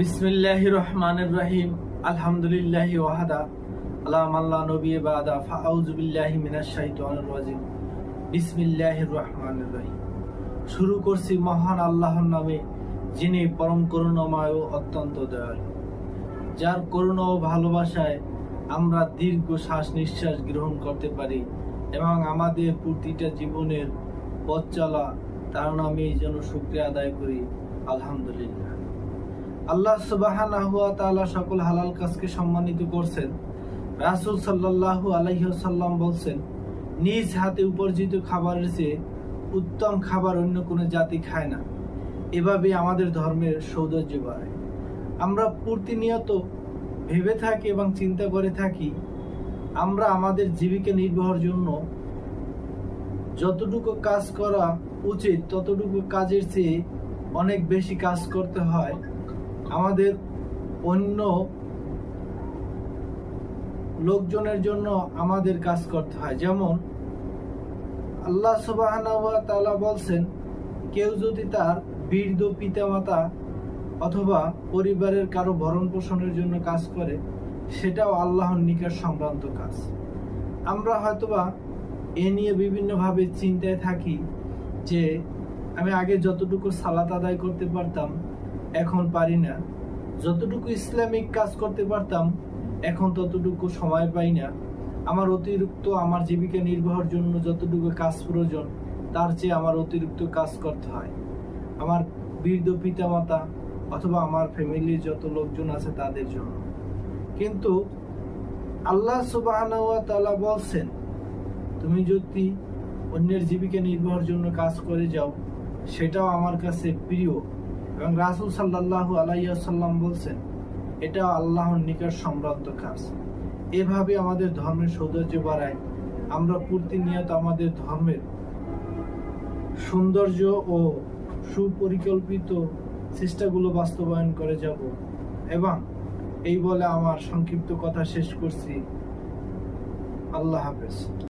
বিসমিল্লাহির রহমানির রহিম। আলহামদুলিল্লাহি ওয়াহদা আলা মাল্লা নবী বাদা ফাউযু বিল্লাহি মিনাশ শাইতানির রাজিম। বিসমিল্লাহির রহমানির রহিম। শুরু করছি মহান আল্লাহর নামে, যিনি পরম করুণাময় ও অত্যন্ত দয়ালু, যার করুণা ও ভালোবাসায় আমরা দীর্ঘ শ্বাস নিঃশ্বাস গ্রহণ করতে পারি এবং আমাদের প্রতিটা জীবনের পথ চলা তার নামে যেন শুকরিয়া আদায় করি। আলহামদুলিল্লাহ। আল্লাহ সুবহানাহু ওয়া তাআলা সকল হালাল কাজকে সম্মানিত করছেন। রাসূল সাল্লাল্লাহু আলাইহি ওয়াসাল্লাম বলছেন, নিজ হাতে উপার্জিত খাবারের চেয়ে উত্তম খাবার অন্য কোনো জাতি খায় না। এভাবে আমাদের ধর্মের সৌন্দর্য বাড়ে। আমরা প্রতিনিয়ত ভেবে থাকি এবং চিন্তা করে থাকি, আমরা আমাদের জীবিকা নির্বাহের জন্য যতটুকু কাজ করা উচিত ততটুকু কাজের চেয়ে অনেক বেশি কাজ করতে হয়। আমাদের অন্য লোকজনের জন্য আমাদের কাজ করতে হয়। যেমন আল্লাহ সুবহানাহু ওয়া তাআলা বলছেন, কেউ যদি তার বৃদ্ধ পিতামাতা অথবা পরিবারের কারো ভরণ পোষণের জন্য কাজ করে, সেটাও আল্লাহর নিকট সম্ভ্রান্ত কাজ। আমরা হয়তোবা এ নিয়ে বিভিন্নভাবে চিন্তায় থাকি যে আমি আগে যতটুকু সালাত আদায় করতে পারতাম এখন পারি না, যতটুকু ইসলামিক কাজ করতে পারতাম এখন ততটুকু সময় পাই না, আমার অতিরিক্ত আমার জীবিকা নির্বাহের জন্য যতটুকু কাজ প্রয়োজন তার চেয়ে আমার অতিরিক্ত কাজ করতে হয় আমার বৃদ্ধ পিতামাতা অথবা আমার ফ্যামিলির যত লোকজন আছে তাদের জন্য। কিন্তু আল্লাহ সুবহানাহু ওয়া তাআলা বলছেন, তুমি যদি অন্যের জীবিকা নির্বাহের জন্য কাজ করে যাও সেটাও আমার কাছে প্রিয়। এবং রাসূল সাল্লাল্লাহু আলাইহি ওয়াসাল্লাম বলছেন, এটা আল্লাহর নিকট সম্ভ্রান্ত কাজ। এভাবে আমাদের ধর্মের সৌন্দর্য বাড়ায়। আমরা প্রতিনিয়ত আমাদের ধর্মের সৌন্দর্য ও সুপরিকল্পিত চেষ্টাগুলো বাস্তবায়ন করে যাব। এবং এই বলে আমার সংক্ষিপ্ত কথা শেষ করছি। আল্লাহ হাফেজ।